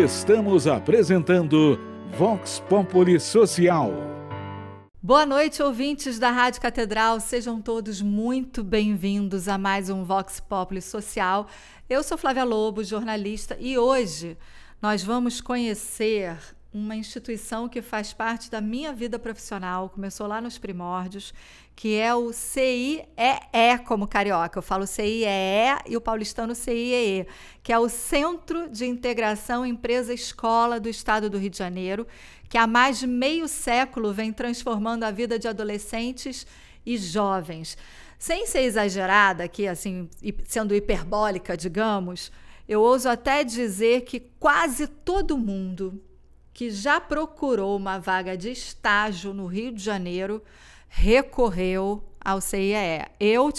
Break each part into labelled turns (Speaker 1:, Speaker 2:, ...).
Speaker 1: Estamos apresentando Vox Populi Social.
Speaker 2: Boa noite, ouvintes da Rádio Catedral. Sejam todos muito bem-vindos a mais um Vox Populi Social. Eu sou Flávia Lobo, jornalista, e hoje nós vamos conhecer uma instituição que faz parte da minha vida profissional, começou lá nos primórdios, que é o CIEE, como carioca. Eu falo CIEE e o paulistano CIEE, que é o Centro de Integração Empresa-Escola do Estado do Rio de Janeiro, que há mais de meio século vem transformando a vida de adolescentes e jovens. Sem ser exagerada aqui, assim, sendo hiperbólica, digamos, eu ouso até dizer que quase todo mundo que já procurou uma vaga de estágio no Rio de Janeiro recorreu ao CIEE. Eu,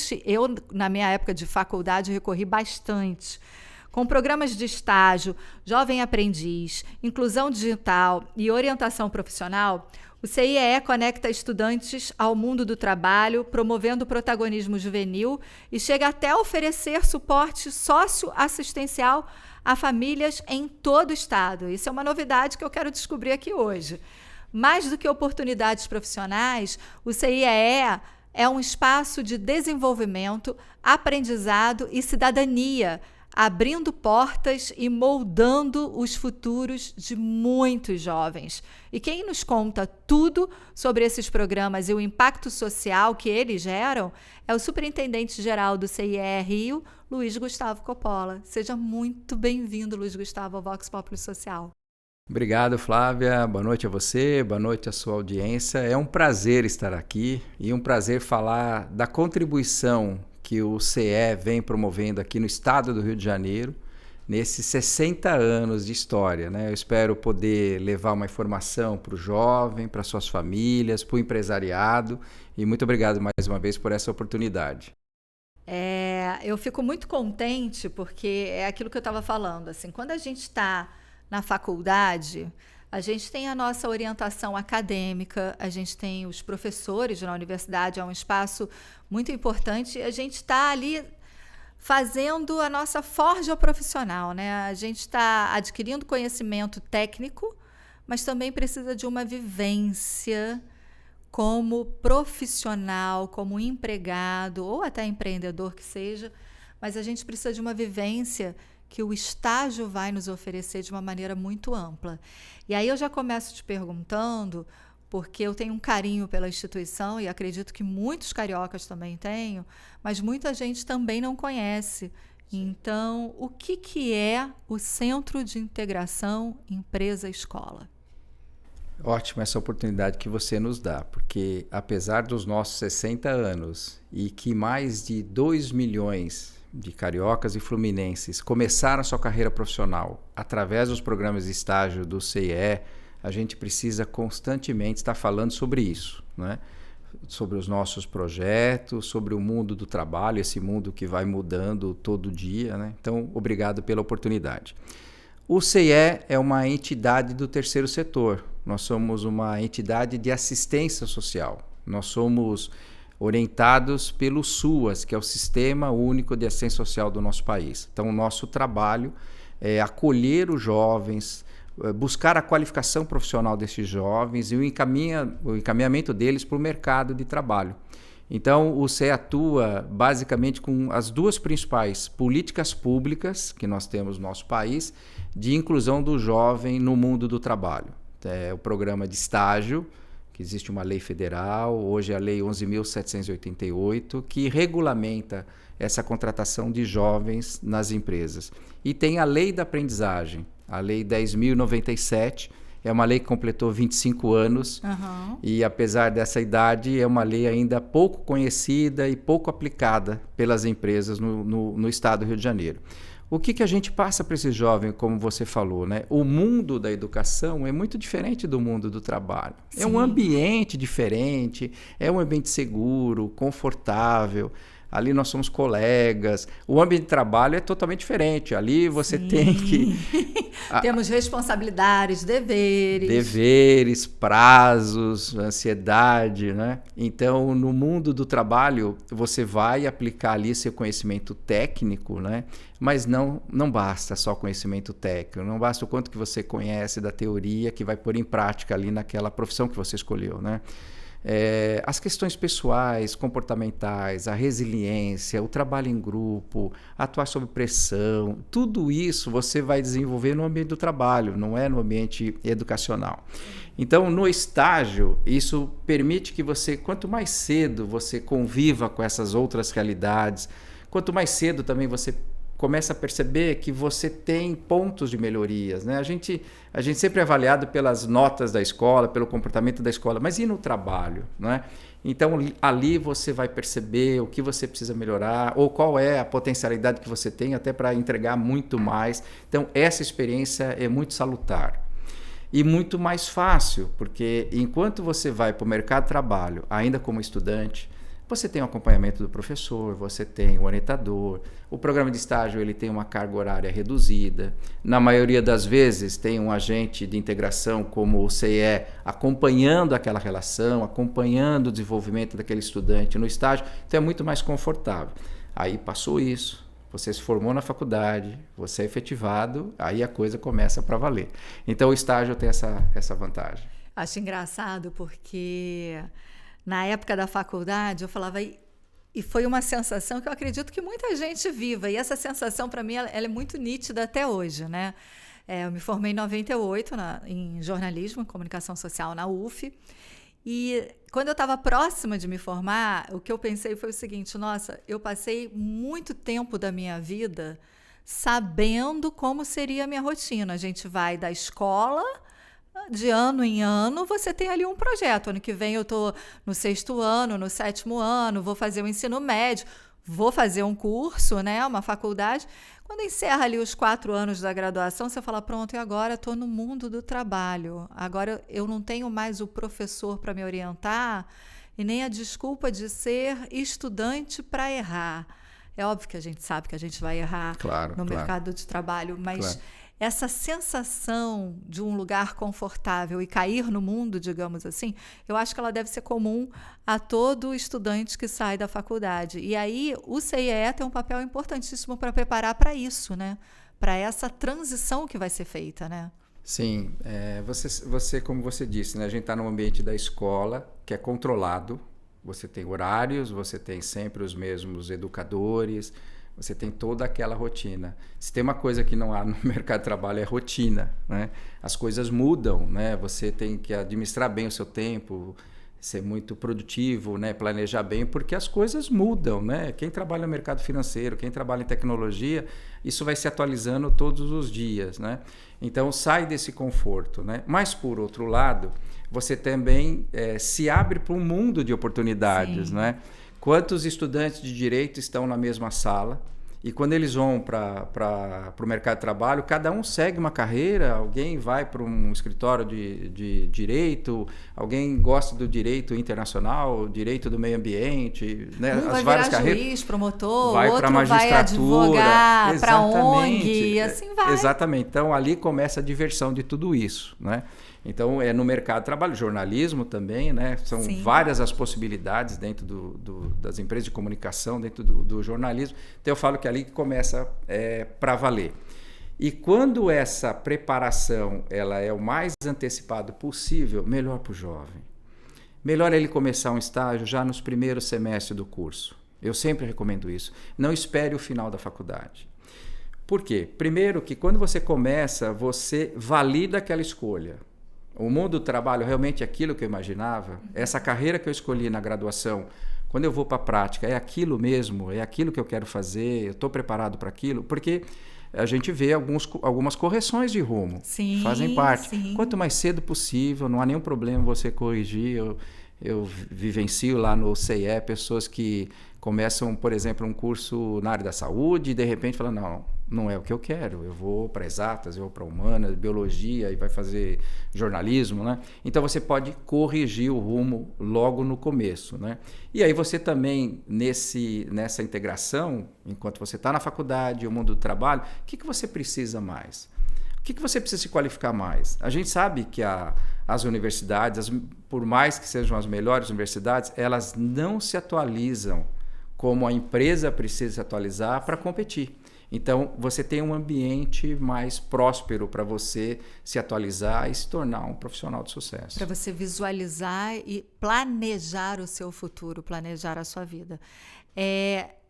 Speaker 2: na minha época de faculdade, recorri bastante. Com programas de estágio, jovem aprendiz, inclusão digital e orientação profissional, o CIEE conecta estudantes ao mundo do trabalho, promovendo o protagonismo juvenil e chega até a oferecer suporte socioassistencial a famílias em todo o estado. Isso é uma novidade que eu quero descobrir aqui hoje. Mais do que oportunidades profissionais, o CIEE é um espaço de desenvolvimento, aprendizado e cidadania, abrindo portas e moldando os futuros de muitos jovens. E quem nos conta tudo sobre esses programas e o impacto social que eles geram é o superintendente-geral do CIEE Rio, Luiz Gustavo Coppola. Seja muito bem-vindo, Luiz Gustavo, ao Vox Populi Social.
Speaker 3: Obrigado, Flávia. Boa noite a você, boa noite à sua audiência. É um prazer estar aqui e um prazer falar da contribuição que o CIEE vem promovendo aqui no estado do Rio de Janeiro, nesses 60 anos de história, né? Eu espero poder levar uma informação para o jovem, para suas famílias, para o empresariado, e muito obrigado mais uma vez por essa oportunidade.
Speaker 2: Eu fico muito contente porque é aquilo que eu estava falando, assim, quando a gente está na faculdade, a gente tem a nossa orientação acadêmica, a gente tem os professores na universidade, é um espaço muito importante, e a gente está ali fazendo a nossa forja profissional, né? A gente está adquirindo conhecimento técnico, mas também precisa de uma vivência como profissional, como empregado, ou até empreendedor que seja, mas a gente precisa de uma vivência que o estágio vai nos oferecer de uma maneira muito ampla. E aí eu já começo te perguntando, porque eu tenho um carinho pela instituição e acredito que muitos cariocas também tenham, mas muita gente também não conhece. Então, o que é o Centro de Integração Empresa-Escola?
Speaker 3: Ótima essa oportunidade que você nos dá, porque apesar dos nossos 60 anos e que mais de 2 milhões de cariocas e fluminenses começaram a sua carreira profissional através dos programas de estágio do CIEE, a gente precisa constantemente estar falando sobre isso, né? Sobre os nossos projetos, sobre o mundo do trabalho, esse mundo que vai mudando todo dia, né? Então, obrigado pela oportunidade. O CIEE é uma entidade do terceiro setor. Nós somos uma entidade de assistência social. Nós somos orientados pelo SUAS, que é o Sistema Único de Assistência Social do nosso país. Então, o nosso trabalho é acolher os jovens, buscar a qualificação profissional desses jovens e o encaminhamento deles para o mercado de trabalho. Então, o CIEE atua basicamente com as duas principais políticas públicas que nós temos no nosso país de inclusão do jovem no mundo do trabalho. É o programa de estágio, que existe uma lei federal, hoje é a Lei 11.788, que regulamenta essa contratação de jovens nas empresas. E tem a Lei da Aprendizagem, a Lei 10.097, é uma lei que completou 25 anos e, apesar dessa idade, é uma lei ainda pouco conhecida e pouco aplicada pelas empresas no estado do Rio de Janeiro. O que a gente passa para esse jovem, como você falou, né? O mundo da educação é muito diferente do mundo do trabalho. Sim. É um ambiente diferente, é um ambiente seguro, confortável. Ali nós somos colegas. O ambiente de trabalho é totalmente diferente. Ali você tem que...
Speaker 2: Temos responsabilidades, deveres.
Speaker 3: Deveres, prazos, ansiedade, né? Então, no mundo do trabalho, você vai aplicar ali seu conhecimento técnico, né? Mas não basta só conhecimento técnico. Não basta o quanto que você conhece da teoria que vai pôr em prática ali naquela profissão que você escolheu, né? As questões pessoais, comportamentais, a resiliência, o trabalho em grupo, atuar sob pressão, tudo isso você vai desenvolver no ambiente do trabalho, não é no ambiente educacional. Então, no estágio, isso permite que você, quanto mais cedo você conviva com essas outras realidades, quanto mais cedo também você começa a perceber que você tem pontos de melhorias, né? A gente sempre é avaliado pelas notas da escola, pelo comportamento da escola, mas e no trabalho, né? Então, ali você vai perceber o que você precisa melhorar ou qual é a potencialidade que você tem até para entregar muito mais. Então, essa experiência é muito salutar. E muito mais fácil, porque enquanto você vai para o mercado de trabalho, ainda como estudante, você tem o acompanhamento do professor, você tem o orientador, o programa de estágio ele tem uma carga horária reduzida, na maioria das vezes tem um agente de integração como o CIE acompanhando aquela relação, acompanhando o desenvolvimento daquele estudante no estágio, então é muito mais confortável. Aí passou isso, você se formou na faculdade, você é efetivado, aí a coisa começa para valer. Então o estágio tem essa vantagem.
Speaker 2: Acho engraçado porque... Na época da faculdade, eu falava, e foi uma sensação que eu acredito que muita gente viva, e essa sensação, para mim, ela é muito nítida até hoje, né? Eu me formei em 98 em jornalismo e comunicação social na UF, e quando eu estava próxima de me formar, o que eu pensei foi o seguinte, nossa, eu passei muito tempo da minha vida sabendo como seria a minha rotina. A gente vai da escola... De ano em ano, você tem ali um projeto. Ano que vem eu estou no 6º ano, no 7º ano, vou fazer o ensino médio, vou fazer um curso, né, uma faculdade. Quando encerra ali os 4 anos da graduação, você fala, pronto, e agora estou no mundo do trabalho. Agora eu não tenho mais o professor para me orientar e nem a desculpa de ser estudante para errar. É óbvio que a gente sabe que a gente vai errar no mercado de trabalho, mas... Essa sensação de um lugar confortável e cair no mundo, digamos assim, eu acho que ela deve ser comum a todo estudante que sai da faculdade. E aí o CIE tem um papel importantíssimo para preparar para isso, né? Para essa transição que vai ser feita, né?
Speaker 3: Sim, você como você disse, né? A gente está num ambiente da escola que é controlado, você tem horários, você tem sempre os mesmos educadores, você tem toda aquela rotina. Se tem uma coisa que não há no mercado de trabalho é rotina, né? As coisas mudam, né? Você tem que administrar bem o seu tempo, ser muito produtivo, né? Planejar bem, porque as coisas mudam, né? Quem trabalha no mercado financeiro, quem trabalha em tecnologia, isso vai se atualizando todos os dias, né? Então sai desse conforto, né? Mas por outro lado, você também se abre para um mundo de oportunidades, né? Quantos estudantes de direito estão na mesma sala e quando eles vão para o mercado de trabalho, cada um segue uma carreira, alguém vai para um escritório de direito, alguém gosta do direito internacional, direito do meio ambiente, né?
Speaker 2: As
Speaker 3: várias
Speaker 2: virar
Speaker 3: carreiras.
Speaker 2: Juiz, promotor,
Speaker 3: vai
Speaker 2: outro
Speaker 3: para magistratura,
Speaker 2: vai advogar, para ONG,
Speaker 3: e
Speaker 2: assim vai.
Speaker 3: Exatamente. Então ali começa a diversão de tudo isso, né? Então, no mercado de trabalho, jornalismo também, né? São várias as possibilidades dentro das empresas de comunicação, dentro do jornalismo. Então, eu falo que ali que começa para valer. E quando essa preparação ela é o mais antecipado possível, melhor para o jovem. Melhor ele começar um estágio já nos primeiros semestres do curso. Eu sempre recomendo isso. Não espere o final da faculdade. Por quê? Primeiro que quando você começa, você valida aquela escolha. O mundo do trabalho realmente é aquilo que eu imaginava? Essa carreira que eu escolhi na graduação, quando eu vou para a prática, é aquilo mesmo? É aquilo que eu quero fazer? Eu estou preparado para aquilo? Porque a gente vê algumas correções de rumo.
Speaker 2: Sim,
Speaker 3: fazem parte.
Speaker 2: Sim.
Speaker 3: Quanto mais cedo possível, não há nenhum problema você corrigir. Eu vivencio lá no CIE pessoas que começam, por exemplo, um curso na área da saúde e de repente falam, não, não é o que eu quero. Eu vou para exatas, eu vou para humanas, biologia, e vai fazer jornalismo, né? Então você pode corrigir o rumo logo no começo, né? E aí você também, nessa integração, enquanto você está na faculdade, o mundo do trabalho, o que você precisa mais? O que você precisa se qualificar mais? A gente sabe que as universidades, por mais que sejam as melhores universidades, elas não se atualizam como a empresa precisa se atualizar para competir. Então, você tem um ambiente mais próspero para você se atualizar e se tornar um profissional de sucesso.
Speaker 2: Para você visualizar e planejar o seu futuro, planejar a sua vida.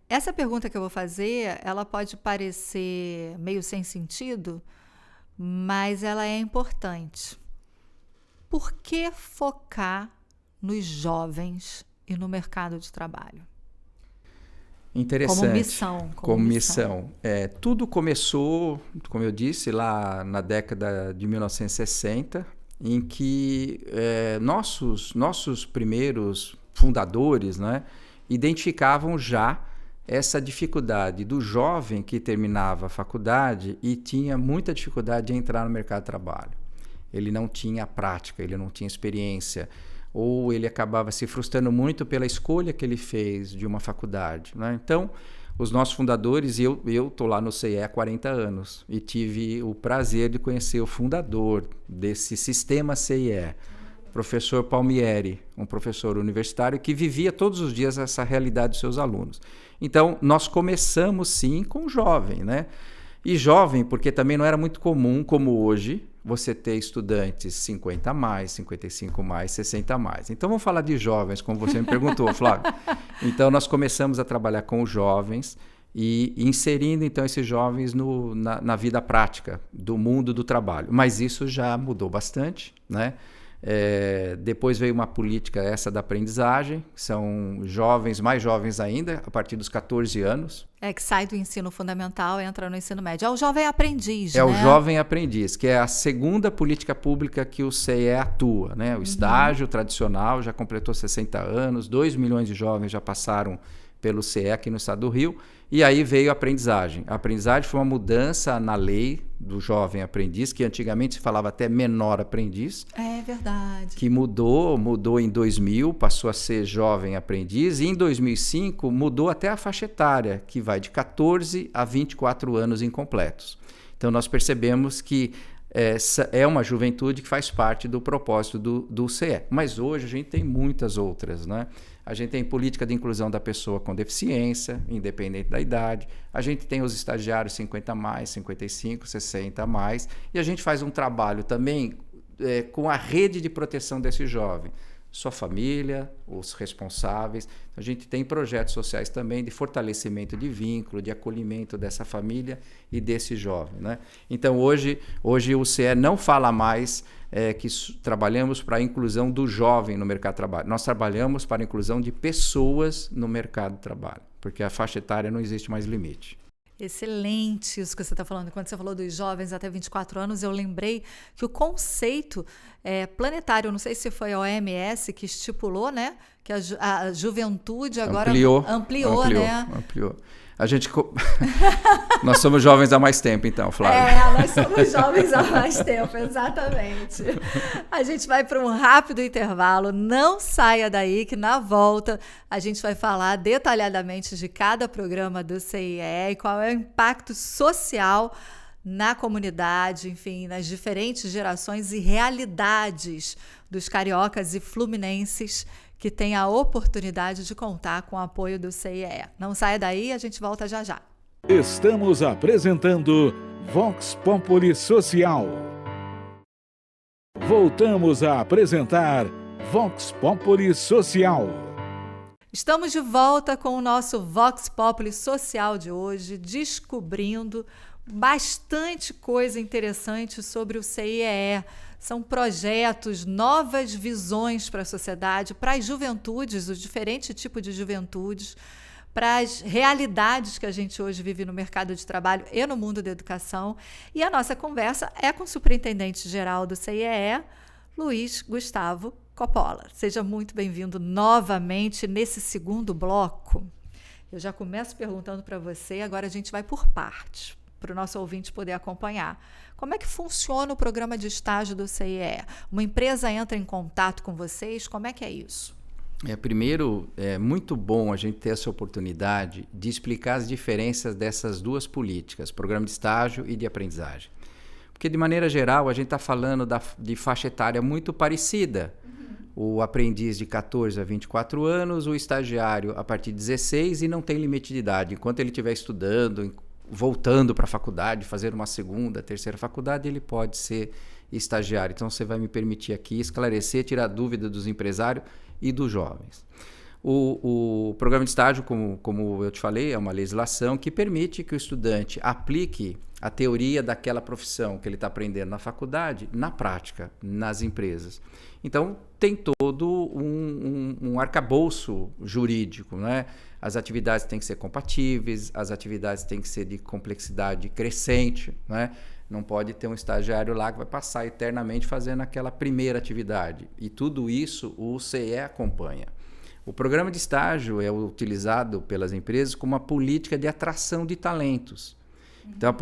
Speaker 2: Essa pergunta que eu vou fazer, ela pode parecer meio sem sentido, mas ela é importante. Por que focar nos jovens e no mercado de trabalho?
Speaker 3: Interessante.
Speaker 2: Como missão.
Speaker 3: Tudo começou, como eu disse, lá na década de 1960, em que nossos primeiros fundadores, né, identificavam já essa dificuldade do jovem que terminava a faculdade e tinha muita dificuldade de entrar no mercado de trabalho. Ele não tinha prática, ele não tinha experiência, ou ele acabava se frustrando muito pela escolha que ele fez de uma faculdade, né? Então, os nossos fundadores, eu estou lá no CIE há 40 anos e tive o prazer de conhecer o fundador desse sistema CIE, professor Palmieri, um professor universitário que vivia todos os dias essa realidade dos seus alunos. Então, nós começamos sim com jovem, né? E jovem, porque também não era muito comum, como hoje, você ter estudantes 50 a mais, 55 a mais, 60 a mais. Então, vamos falar de jovens, como você me perguntou, Flávio. Então, nós começamos a trabalhar com os jovens e inserindo, então, esses jovens na vida prática do mundo do trabalho. Mas isso já mudou bastante, né? Depois veio uma política essa da aprendizagem, são jovens, mais jovens ainda, a partir dos 14 anos.
Speaker 2: Que sai do ensino fundamental e entra no ensino médio. É o jovem aprendiz,
Speaker 3: né? É o jovem aprendiz, que é a segunda política pública que o CIE atua, né? O estágio tradicional já completou 60 anos, 2 milhões de jovens já passaram pelo CIE aqui no estado do Rio, e aí veio a aprendizagem. A aprendizagem foi uma mudança na lei do jovem aprendiz, que antigamente se falava até menor aprendiz.
Speaker 2: É verdade.
Speaker 3: Que mudou em 2000, passou a ser jovem aprendiz, e em 2005 mudou até a faixa etária, que vai de 14 a 24 anos incompletos. Então nós percebemos que essa é uma juventude que faz parte do propósito do CIE. Mas hoje a gente tem muitas outras, né? A gente tem política de inclusão da pessoa com deficiência, independente da idade. A gente tem os estagiários 50 a mais, 55, 60 a mais. E a gente faz um trabalho também com a rede de proteção desse jovem. Sua família, os responsáveis. A gente tem projetos sociais também de fortalecimento de vínculo, de acolhimento dessa família e desse jovem, né? Então, hoje o CIE não fala mais que trabalhamos para a inclusão do jovem no mercado de trabalho. Nós trabalhamos para a inclusão de pessoas no mercado de trabalho, porque a faixa etária não existe mais limite.
Speaker 2: Excelente isso que você está falando. Quando você falou dos jovens até 24 anos, eu lembrei que o conceito planetário, não sei se foi a OMS que estipulou, né, que a juventude agora ampliou, né?
Speaker 3: Ampliou. Nós somos jovens há mais tempo, então, Flávia.
Speaker 2: Nós somos jovens há mais tempo, exatamente. A gente vai para um rápido intervalo, não saia daí, que na volta a gente vai falar detalhadamente de cada programa do CIE e qual é o impacto social na comunidade, enfim, nas diferentes gerações e realidades dos cariocas e fluminenses que tem a oportunidade de contar com o apoio do CIE. Não saia daí, a gente volta já já.
Speaker 1: Estamos apresentando Vox Populi Social. Voltamos a apresentar Vox Populi Social.
Speaker 2: Estamos de volta com o nosso Vox Populi Social de hoje, descobrindo bastante coisa interessante sobre o CIE. São projetos, novas visões para a sociedade, para as juventudes, os diferentes tipos de juventudes, para as realidades que a gente hoje vive no mercado de trabalho e no mundo da educação. E a nossa conversa é com o superintendente-geral do CIE, Luiz Gustavo Coppola. Seja muito bem-vindo novamente nesse segundo bloco. Eu já começo perguntando para você, agora a gente vai por partes. para o nosso ouvinte poder acompanhar. Como é que funciona o programa de estágio do CIE? Uma empresa entra em contato com vocês? Como é que é isso?
Speaker 3: Primeiro, é muito bom a gente ter essa oportunidade de explicar as diferenças dessas duas políticas, programa de estágio e de aprendizagem. Porque, de maneira geral, a gente está falando de faixa etária muito parecida. O aprendiz de 14 a 24 anos, o estagiário a partir de 16 e não tem limite de idade. Enquanto ele estiver estudando, voltando para a faculdade, fazer uma segunda, terceira faculdade, ele pode ser estagiário. Então, você vai me permitir aqui esclarecer, tirar dúvida dos empresários e dos jovens. O programa de estágio, como eu te falei, é uma legislação que permite que o estudante aplique a teoria daquela profissão que ele está aprendendo na faculdade, na prática, nas empresas. Então, tem todo um arcabouço jurídico, né? As atividades têm que ser compatíveis, as atividades têm que ser de complexidade crescente, né? Não pode ter um estagiário lá que vai passar eternamente fazendo aquela primeira atividade. E tudo isso o CIE acompanha. O programa de estágio é utilizado pelas empresas como uma política de atração de talentos. Então,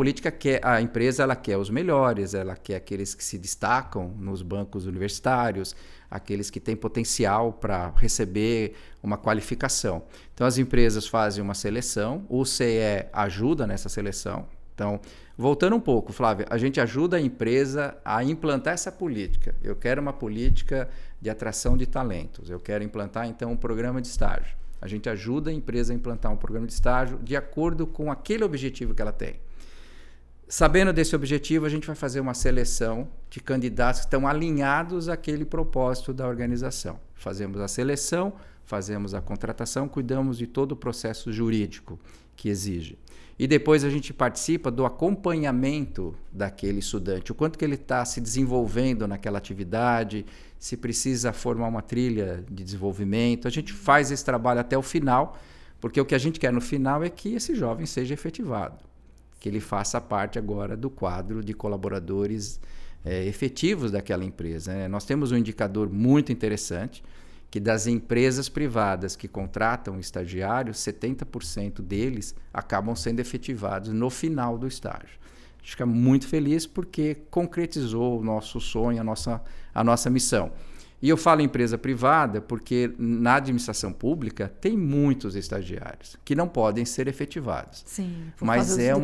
Speaker 3: a empresa ela quer os melhores, ela quer aqueles que se destacam nos bancos universitários, aqueles que têm potencial para receber uma qualificação. Então, as empresas fazem uma seleção, o CIE ajuda nessa seleção. Então, voltando um pouco, Flávia, a gente ajuda a empresa a implantar essa política. Eu quero uma política de atração de talentos. Eu quero implantar, então, um programa de estágio. A gente ajuda a empresa a implantar um programa de estágio de acordo com aquele objetivo que ela tem. Sabendo desse objetivo, a gente vai fazer uma seleção de candidatos que estão alinhados àquele propósito da organização. Fazemos a seleção, fazemos a contratação, cuidamos de todo o processo jurídico que exige. E depois a gente participa do acompanhamento daquele estudante, o quanto que ele está se desenvolvendo naquela atividade, se precisa formar uma trilha de desenvolvimento. A gente faz esse trabalho até o final, porque o que a gente quer no final é que esse jovem seja efetivado, que ele faça parte agora do quadro de colaboradores efetivos daquela empresa, né? Nós temos um indicador muito interessante, que das empresas privadas que contratam estagiários, 70% deles acabam sendo efetivados no final do estágio. A gente fica muito feliz porque concretizou o nosso sonho, a nossa missão. E eu falo empresa privada porque na administração pública tem muitos estagiários que não podem ser efetivados.
Speaker 2: Sim,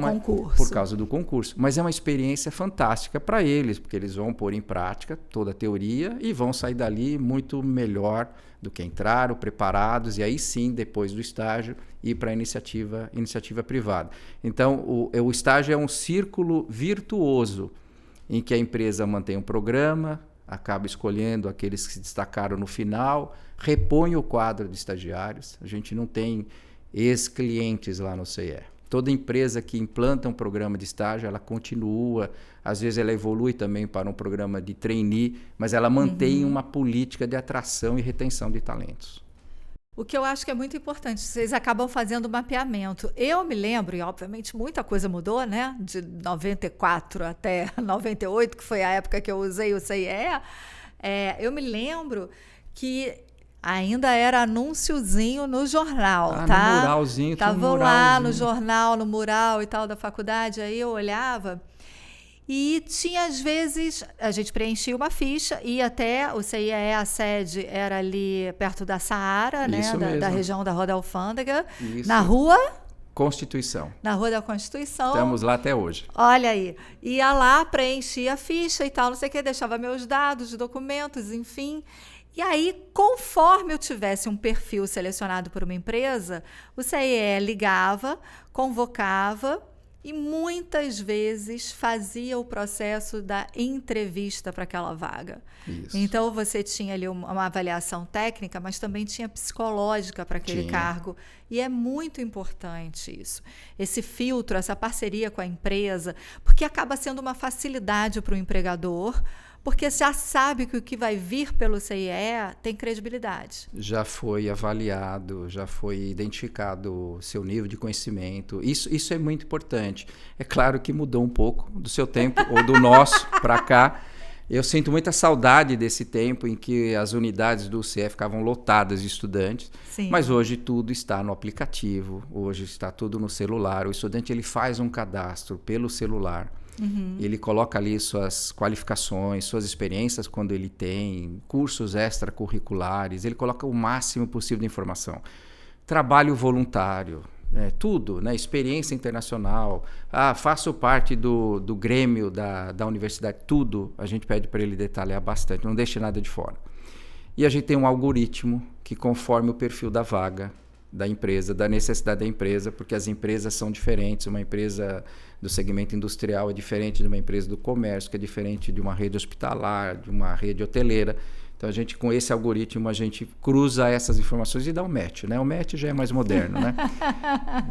Speaker 3: concurso. Por causa do concurso. Mas é uma experiência fantástica para eles, porque eles vão pôr em prática toda a teoria e vão sair dali muito melhor do que entraram, preparados, e aí sim, depois do estágio, ir para a iniciativa privada. Então, o estágio é um círculo virtuoso em que a empresa mantém um programa, acaba escolhendo aqueles que se destacaram no final, repõe o quadro de estagiários. A gente não tem ex-clientes lá no CIE. Toda empresa que implanta um programa de estágio, ela continua, às vezes ela evolui também para um programa de trainee, mas ela mantém uma política de atração e retenção de talentos.
Speaker 2: O que eu acho que é muito importante, vocês acabam fazendo mapeamento. Eu me lembro, e obviamente muita coisa mudou, né? De 94 até 98, que foi a época que eu usei o CIE, eu me lembro que ainda era anúnciozinho no jornal, tá?
Speaker 3: No muralzinho.
Speaker 2: Tava lá no jornal, no mural e tal da faculdade, aí eu olhava. E tinha, às vezes, a gente preenchia uma ficha e até o CIE, a sede era ali perto da Saara, né? Da região da Rua da Alfândega.
Speaker 3: Isso.
Speaker 2: Na Rua
Speaker 3: Constituição.
Speaker 2: Na Rua da Constituição.
Speaker 3: Estamos lá até hoje.
Speaker 2: Olha aí. Ia lá, preenchia a ficha e tal, não sei o que, deixava meus dados de documentos, enfim. E aí, conforme eu tivesse um perfil selecionado por uma empresa, o CIE ligava, convocava e muitas vezes fazia o processo da entrevista para aquela vaga.
Speaker 3: Isso.
Speaker 2: Então, você tinha ali uma avaliação técnica, mas também tinha psicológica para aquele cargo. E é muito importante isso. Esse filtro, essa parceria com a empresa, porque acaba sendo uma facilidade para o empregador, porque já sabe que o que vai vir pelo CIE tem credibilidade.
Speaker 3: Já foi avaliado, já foi identificado o seu nível de conhecimento. Isso é muito importante. É claro que mudou um pouco do seu tempo, ou do nosso, para cá, Eu sinto muita saudade desse tempo em que as unidades do CE ficavam lotadas de estudantes,
Speaker 2: Sim.
Speaker 3: mas hoje tudo está no aplicativo, hoje está tudo no celular. O estudante ele faz um cadastro pelo celular, ele coloca ali suas qualificações, suas experiências quando ele tem, cursos extracurriculares, ele coloca o máximo possível de informação. Trabalho voluntário, tudo, né? Experiência internacional, faço parte do Grêmio da universidade, tudo a gente pede para ele detalhar bastante, não deixe nada de fora. E a gente tem um algoritmo que conforme o perfil da vaga, da empresa, da necessidade da empresa, porque as empresas são diferentes, uma empresa do segmento industrial é diferente de uma empresa do comércio, que é diferente de uma rede hospitalar, de uma rede hoteleira. Então, a gente, com esse algoritmo, a gente cruza essas informações e dá um match, né? O match já é mais moderno, né?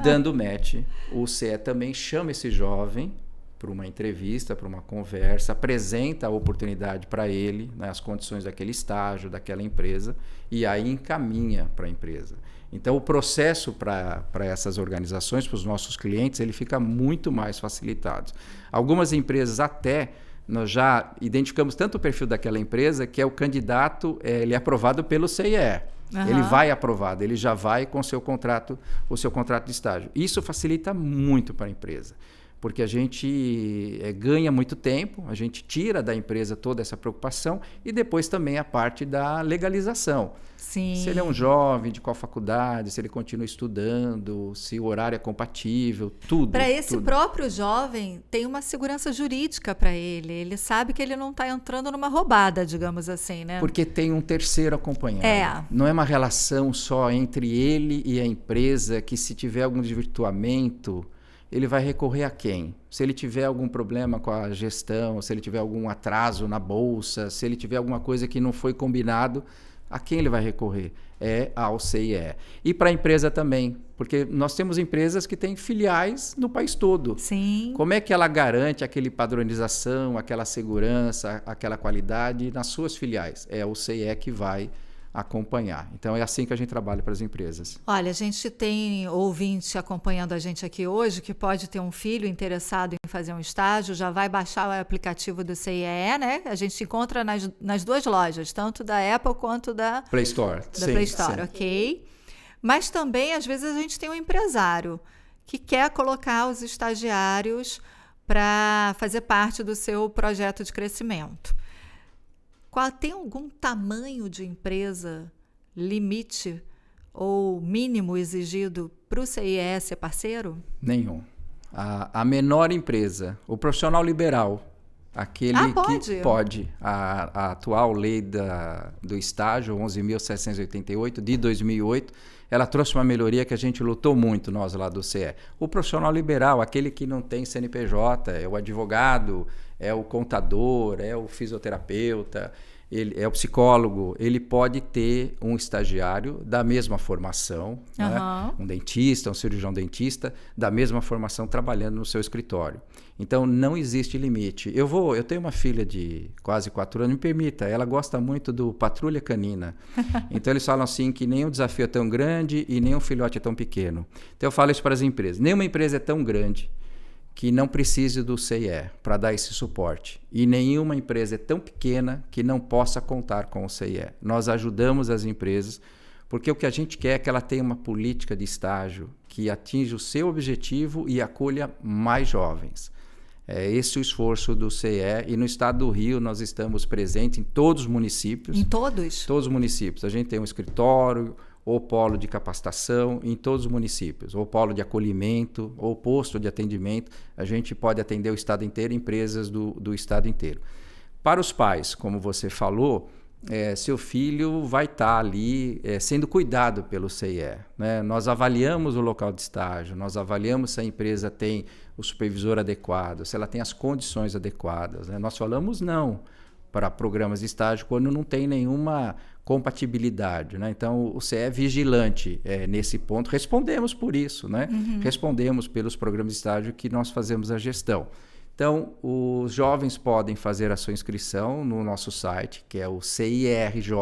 Speaker 3: Dando match, o CE também chama esse jovem para uma entrevista, para uma conversa, apresenta a oportunidade para ele, né, as condições daquele estágio, daquela empresa, e aí encaminha para a empresa. Então, o processo para essas organizações, para os nossos clientes, ele fica muito mais facilitado. Algumas empresas até... Nós já identificamos tanto o perfil daquela empresa que é o candidato, ele é aprovado pelo CIE. Ele vai aprovado, ele já vai com o seu contrato de estágio. Isso facilita muito para a empresa, porque a gente ganha muito tempo, a gente tira da empresa toda essa preocupação e depois também a parte da legalização.
Speaker 2: Sim.
Speaker 3: Se ele é um jovem, de qual faculdade, se ele continua estudando, se o horário é compatível, tudo.
Speaker 2: Para esse
Speaker 3: tudo.
Speaker 2: próprio jovem, tem uma segurança jurídica para ele. Ele sabe que ele não está entrando numa roubada, digamos assim, né?
Speaker 3: Porque tem um terceiro acompanhando. Não é uma relação só entre ele e a empresa que, se tiver algum desvirtuamento, ele vai recorrer a quem? Se ele tiver algum problema com a gestão, se ele tiver algum atraso na bolsa, se ele tiver alguma coisa que não foi combinado, a quem ele vai recorrer? É ao CIE. E para a empresa também, porque nós temos empresas que têm filiais no país todo.
Speaker 2: Sim.
Speaker 3: Como é que ela garante aquela padronização, aquela segurança, aquela qualidade nas suas filiais? É o CIE que vai acompanhar. Então, é assim que a gente trabalha para as empresas.
Speaker 2: Olha, a gente tem ouvinte acompanhando a gente aqui hoje que pode ter um filho interessado em fazer um estágio, já vai baixar o aplicativo do CIE, né? A gente encontra nas duas lojas, tanto da Apple quanto da
Speaker 3: Play Store.
Speaker 2: Da Play Store, ok? Mas também, às vezes, a gente tem um empresário que quer colocar os estagiários para fazer parte do seu projeto de crescimento. Tem algum tamanho de empresa, limite ou mínimo exigido para o CIE ser parceiro?
Speaker 3: Nenhum. A menor empresa, o profissional liberal, aquele que pode. A atual lei do estágio, 11.788, de 2008, ela trouxe uma melhoria que a gente lutou muito, nós lá do CE. O profissional liberal, aquele que não tem CNPJ, é o advogado, é o contador, é o fisioterapeuta, é o psicólogo, ele pode ter um estagiário da mesma formação, né? Um dentista, um cirurgião dentista, da mesma formação trabalhando no seu escritório. Então, não existe limite. Eu tenho uma filha de quase 4 anos, me permita, ela gosta muito do Patrulha Canina. Então, eles falam assim que nenhum desafio é tão grande e nenhum filhote é tão pequeno. Então, eu falo isso para as empresas. Nenhuma empresa é tão grande que não precise do CIE para dar esse suporte. E nenhuma empresa é tão pequena que não possa contar com o CIE. Nós ajudamos as empresas, porque o que a gente quer é que ela tenha uma política de estágio que atinja o seu objetivo e acolha mais jovens. É esse o esforço do CIE. E no estado do Rio nós estamos presentes em todos os municípios.
Speaker 2: Em todos?
Speaker 3: Todos os municípios. A gente tem um escritório, ou polo de capacitação em todos os municípios, ou polo de acolhimento, ou posto de atendimento. A gente pode atender o estado inteiro, empresas do estado inteiro. Para os pais, como você falou, seu filho vai estar ali sendo cuidado pelo CIE, né? Nós avaliamos o local de estágio, nós avaliamos se a empresa tem o supervisor adequado, se ela tem as condições adequadas, né? Nós falamos não para programas de estágio quando não tem nenhuma compatibilidade, né? Então, o CE é vigilante nesse ponto. Respondemos por isso, né? Respondemos pelos programas de estágio que nós fazemos a gestão. Então, os jovens podem fazer a sua inscrição no nosso site, que é o cirj.org.br.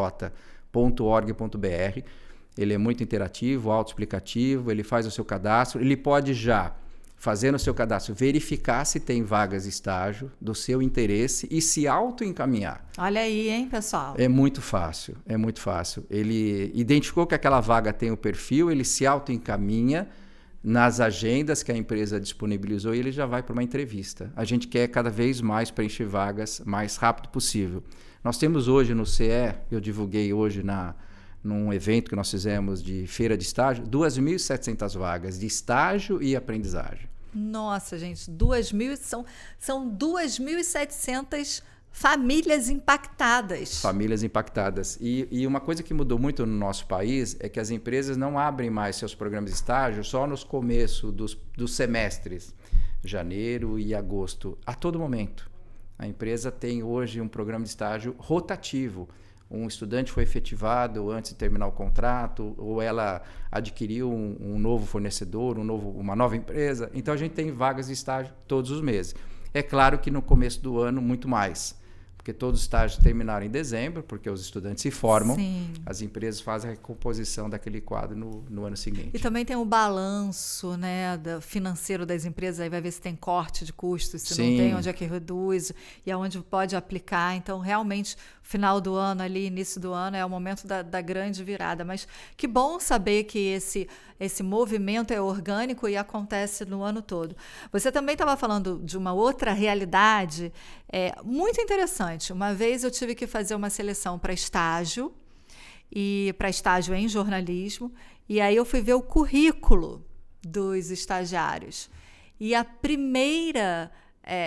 Speaker 3: Ele é muito interativo, autoexplicativo, ele faz o seu cadastro, ele pode já fazer no seu cadastro, verificar se tem vagas de estágio do seu interesse e se auto-encaminhar.
Speaker 2: Olha aí, hein, pessoal?
Speaker 3: É muito fácil, é muito fácil. Ele identificou que aquela vaga tem o perfil, ele se auto-encaminha nas agendas que a empresa disponibilizou e ele já vai para uma entrevista. A gente quer cada vez mais preencher vagas mais rápido possível. Nós temos hoje no CE, eu divulguei hoje num evento que nós fizemos de feira de estágio, 2.700 vagas de estágio e aprendizagem.
Speaker 2: Nossa, gente, são 2.700 famílias impactadas.
Speaker 3: Famílias impactadas. E uma coisa que mudou muito no nosso país é que as empresas não abrem mais seus programas de estágio só nos começos dos semestres, janeiro e agosto, a todo momento. A empresa tem hoje um programa de estágio rotativo. Um estudante foi efetivado antes de terminar o contrato, ou ela adquiriu um novo fornecedor, uma nova empresa. Então, a gente tem vagas de estágio todos os meses. É claro que no começo do ano, muito mais. Porque todos os estágios terminaram em dezembro, porque os estudantes se formam. Sim. As empresas fazem a recomposição daquele quadro no ano seguinte.
Speaker 2: E também tem o balanço, né, financeiro das empresas, aí vai ver se tem corte de custos, se Sim. não tem, onde é que reduz e aonde pode aplicar. Então, realmente, final do ano ali, início do ano, é o momento da grande virada. Mas que bom saber que esse movimento é orgânico e acontece no ano todo. Você também estava falando de uma outra realidade muito interessante. Uma vez eu tive que fazer uma seleção para estágio em jornalismo, e aí eu fui ver o currículo dos estagiários. E a primeira...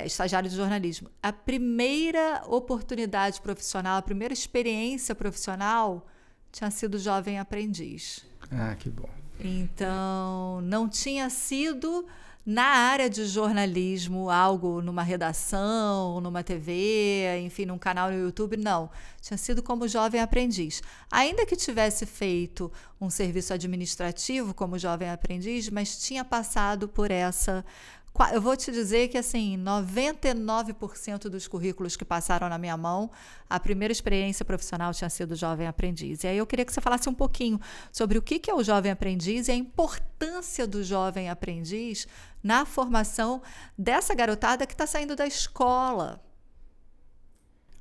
Speaker 2: estagiário de jornalismo. A primeira oportunidade profissional, a primeira experiência profissional tinha sido jovem aprendiz.
Speaker 3: Ah, que bom.
Speaker 2: Então, não tinha sido na área de jornalismo, algo numa redação, numa TV, enfim, num canal no YouTube, não. Tinha sido como jovem aprendiz. Ainda que tivesse feito um serviço administrativo como jovem aprendiz, mas tinha passado por essa... Eu vou te dizer que, assim, 99% dos currículos que passaram na minha mão, a primeira experiência profissional tinha sido jovem aprendiz. E aí eu queria que você falasse um pouquinho sobre o que é o jovem aprendiz e a importância do jovem aprendiz na formação dessa garotada que está saindo da escola.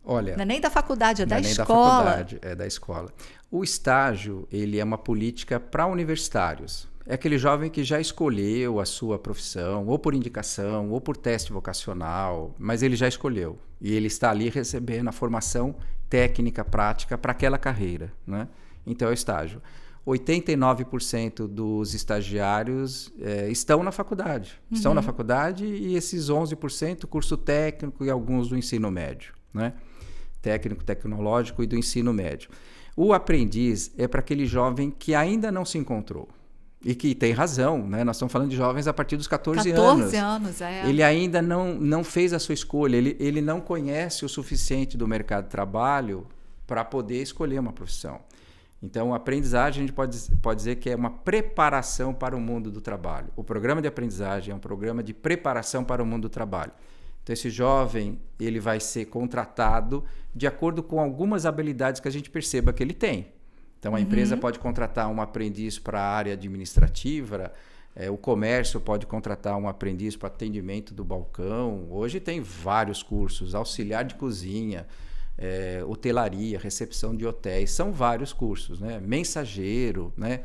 Speaker 3: Olha,
Speaker 2: não é nem da faculdade, é da escola.
Speaker 3: Da faculdade, é da escola. O estágio, ele é uma política para universitários. É aquele jovem que já escolheu a sua profissão, ou por indicação, ou por teste vocacional, mas ele já escolheu. E ele está ali recebendo a formação técnica, prática para aquela carreira, né? Então é o estágio. 89% dos estagiários estão na faculdade. Uhum. Estão na faculdade e esses 11% curso técnico e alguns do ensino médio, né? Técnico, tecnológico e do ensino médio. O aprendiz é para aquele jovem que ainda não se encontrou. E que tem razão, né? Nós estamos falando de jovens a partir dos 14 anos.
Speaker 2: 14 anos, é.
Speaker 3: Ele ainda não fez a sua escolha, ele não conhece o suficiente do mercado de trabalho para poder escolher uma profissão. Então, a aprendizagem, a gente pode dizer que é uma preparação para o mundo do trabalho. O programa de aprendizagem é um programa de preparação para o mundo do trabalho. Então, esse jovem, ele vai ser contratado de acordo com algumas habilidades que a gente perceba que ele tem. Então, a empresa pode contratar um aprendiz para a área administrativa, o comércio pode contratar um aprendiz para atendimento do balcão. Hoje tem vários cursos, auxiliar de cozinha, hotelaria, recepção de hotéis, são vários cursos, né? Mensageiro, né?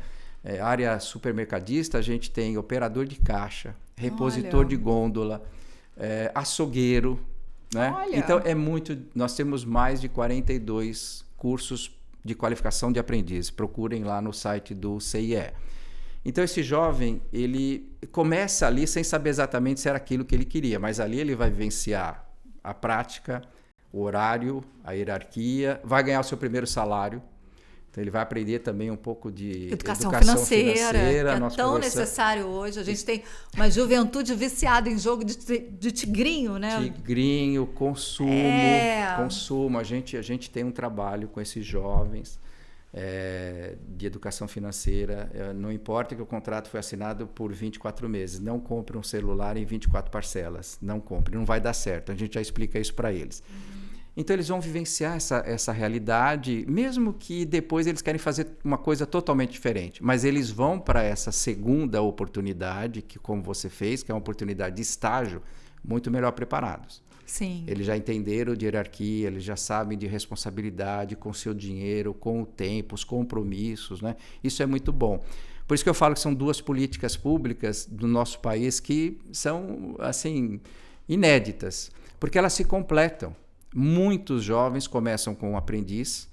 Speaker 3: Área supermercadista, a gente tem operador de caixa, repositor de gôndola, açougueiro, né? Então, nós temos mais de 42 cursos de qualificação de aprendiz. Procurem lá no site do CIE. Então, esse jovem, ele começa ali sem saber exatamente se era aquilo que ele queria, mas ali ele vai vivenciar a prática, o horário, a hierarquia, vai ganhar o seu primeiro salário. Então, ele vai aprender também um pouco de educação financeira
Speaker 2: que é tão necessário hoje. A gente tem uma juventude viciada em jogo de tigrinho, né?
Speaker 3: Tigrinho, consumo. A gente tem um trabalho com esses jovens de educação financeira. Não importa que o contrato foi assinado por 24 meses. Não compre um celular em 24 parcelas. Não compre, não vai dar certo. A gente já explica isso para eles. Então eles vão vivenciar essa realidade, mesmo que depois eles querem fazer uma coisa totalmente diferente. Mas eles vão para essa segunda oportunidade, que como você fez, que é uma oportunidade de estágio, muito melhor preparados.
Speaker 2: Sim.
Speaker 3: Eles já entenderam de hierarquia, eles já sabem de responsabilidade com o seu dinheiro, com o tempo, os compromissos, né? Isso é muito bom. Por isso que eu falo que são duas políticas públicas do nosso país que são, assim, inéditas, porque elas se completam. Muitos jovens começam com um aprendiz.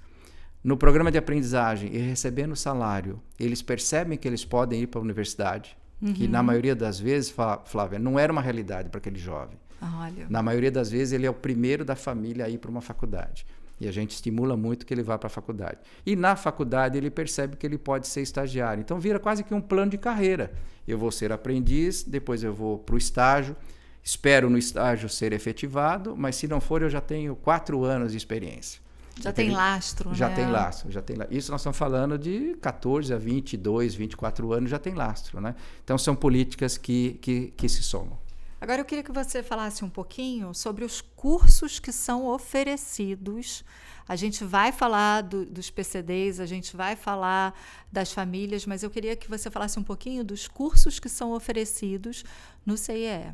Speaker 3: No programa de aprendizagem e recebendo salário, eles percebem que eles podem ir para a universidade, que na maioria das vezes, Flávia, não era uma realidade para aquele jovem.
Speaker 2: Olha.
Speaker 3: Na maioria das vezes, ele é o primeiro da família a ir para uma faculdade. E a gente estimula muito que ele vá para a faculdade. E na faculdade, ele percebe que ele pode ser estagiário. Então, vira quase que um plano de carreira. Eu vou ser aprendiz, depois eu vou para o estágio. Espero no estágio ser efetivado, mas se não for, eu já tenho 4 anos de experiência.
Speaker 2: Já tem lastro,
Speaker 3: já
Speaker 2: né?
Speaker 3: Tem lastro, já tem lastro. Isso nós estamos falando de 14 a 22, 24 anos, já tem lastro, né? Então, são políticas que se somam.
Speaker 2: Agora, eu queria que você falasse um pouquinho sobre os cursos que são oferecidos. A gente vai falar dos PCDs, a gente vai falar das famílias, mas eu queria que você falasse um pouquinho dos cursos que são oferecidos no CIE.